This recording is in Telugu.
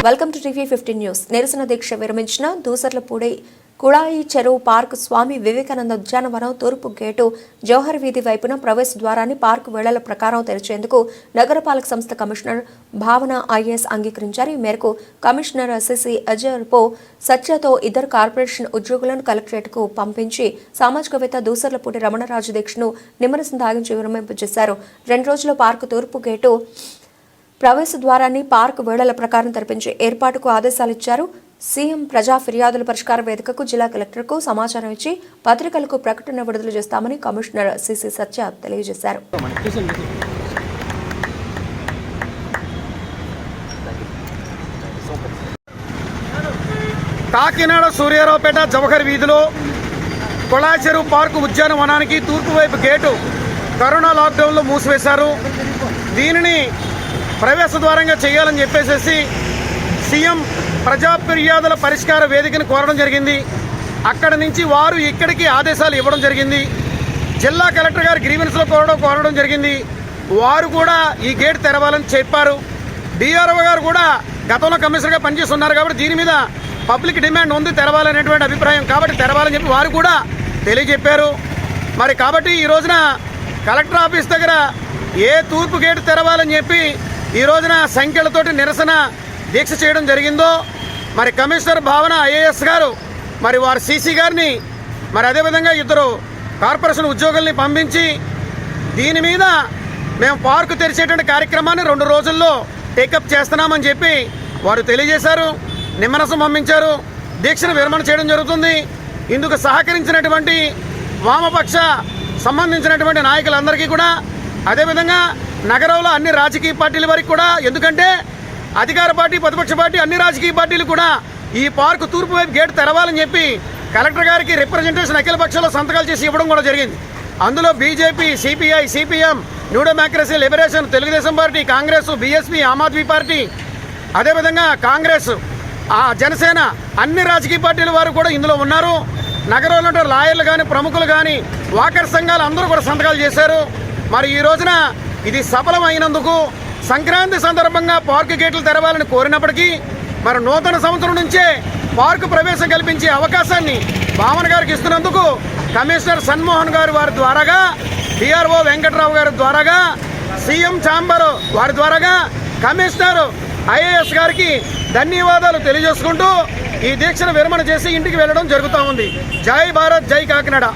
Welcome to TV 15 news. నిరసన దీక్ష విరమించిన దూసర్లపూడి కుళాయి చెరువు పార్క్ స్వామి వివేకానంద ఉద్యానవనం తూర్పు గేటు జవహర్ వీధి వైపున ప్రవేశ ద్వారాన్ని పార్కు వేళల ప్రకారం తెరిచేందుకు నగరపాలక సంస్థ కమిషనర్ భావన ఐఏఎస్ అంగీకరించారు. ఈ మేరకు కమిషనర్ ఎస్ఎస్సి అజర్పో సత్యతో ఇద్దరు కార్పొరేషన్ ఉద్యోగులను కలెక్టరేట్కు పంపించి సామాజికవేత్త దూసర్లపూడి రమణరాజు దీక్షను నిమ్మరసం తాగించి విరమింపజేశారు. 2 రోజుల్లో పార్కు తూర్పు గేటు ప్రవేశ ద్వారాన్ని పార్కు వేళల ప్రకారం తెరిపించే ఏర్పాటుకు ఆదేశాలిచ్చారు. సీఎం ప్రజా ఫిర్యాదుల పరిష్కార వేదికకు జిల్లా కలెక్టర్కు సమాచారం ఇచ్చి పత్రికలకు ప్రకటన విడుదల చేస్తామని కమిషనర్ సిసి సత్య తెలియజేశారు. కాకినాడ సూర్యారావుపేట జవహర్ వీధిలో కుళాయి చెరువు పార్కు ఉద్యానవనానికి తూర్పు వైపు గేటు కరోనా లాక్డౌన్లో మూసివేశారు. దీనిని ప్రవేశ ద్వారంగా చేయాలని చెప్పేసి సీఎం ప్రజా ఫిర్యాదుల పరిష్కార వేదికను కోరడం జరిగింది. అక్కడి నుంచి వారు ఇక్కడికి ఆదేశాలు ఇవ్వడం జరిగింది. జిల్లా కలెక్టర్ గారు గ్రీవెన్స్లో కోరడం జరిగింది. వారు కూడా ఈ గేట్ తెరవాలని చెప్పారు. డిఆర్ఓ గారు కూడా గతంలో కమిషనర్గా పనిచేస్తున్నారు కాబట్టి దీని మీద పబ్లిక్ డిమాండ్ ఉంది, తెరవాలనేటువంటి అభిప్రాయం కాబట్టి తెరవాలని చెప్పి వారు కూడా తెలియజెప్పారు. మరి కాబట్టి ఈ రోజున కలెక్టర్ ఆఫీస్ దగ్గర ఏ తూర్పు గేటు తెరవాలని చెప్పి ఈ రోజున సంఖ్యలతోటి నిరసన దీక్ష చేయడం జరిగిందో మరి కమిషనర్ భావన ఐఏఎస్ గారు మరి వారు సీసీ గారిని మరి అదేవిధంగా ఇద్దరు కార్పొరేషన్ ఉద్యోగుల్ని పంపించి దీని మీద మేము పార్కు తెరిచేటువంటి కార్యక్రమాన్ని 2 రోజుల్లో టేకప్ చేస్తున్నామని చెప్పి వారు తెలియజేశారు. నిమ్మరసం పంపించారు. దీక్షను విరమణ చేయడం జరుగుతుంది. ఇందుకు సహకరించినటువంటి వామపక్ష సంబంధించినటువంటి నాయకులందరికీ కూడా అదేవిధంగా నగరంలో అన్ని రాజకీయ పార్టీల వరకు కూడా, ఎందుకంటే అధికార పార్టీ ప్రతిపక్ష పార్టీ అన్ని రాజకీయ పార్టీలు కూడా ఈ పార్కు తూర్పు వైపు గేటు తెరవాలని చెప్పి కలెక్టర్ గారికి రిప్రజెంటేషన్ అఖిల పక్షంలో సంతకాలు చేసి ఇవ్వడం కూడా జరిగింది. అందులో BJP, CPI, CPM, new democracy, liberation, Telugu Desam party, Congress, BSP, Aam Aadmi party, అదేవిధంగా కాంగ్రెస్, జనసేన అన్ని రాజకీయ పార్టీల వారు కూడా ఇందులో ఉన్నారు. నగరంలో ఉండే లాయర్లు కానీ ప్రముఖులు కానీ వాకర్ సంఘాలు అందరూ కూడా సంతకాలు చేశారు. మరి ఈ రోజున ఇది సఫలమైనందుకు సంక్రాంతి సందర్భంగా పార్కు గేట్లు తెరవాలని కోరినప్పటికీ మరి నూతన సంవత్సరం నుంచే పార్కు ప్రవేశం కల్పించే అవకాశాన్ని భావన గారికి ఇస్తున్నందుకు కమిషనర్ సన్మోహన్ గారు వారి ద్వారాగా, డిఆర్ఓ వెంకట్రావు గారి ద్వారాగా, సీఎం ఛాంబర్ వారి ద్వారాగా కమిషనర్ ఐఏఎస్ గారికి ధన్యవాదాలు తెలియజేసుకుంటూ ఈ దీక్షను విరమణ చేసి ఇంటికి వెళ్ళడం జరుగుతూ ఉంది. జై భారత్, జై కాకినాడ.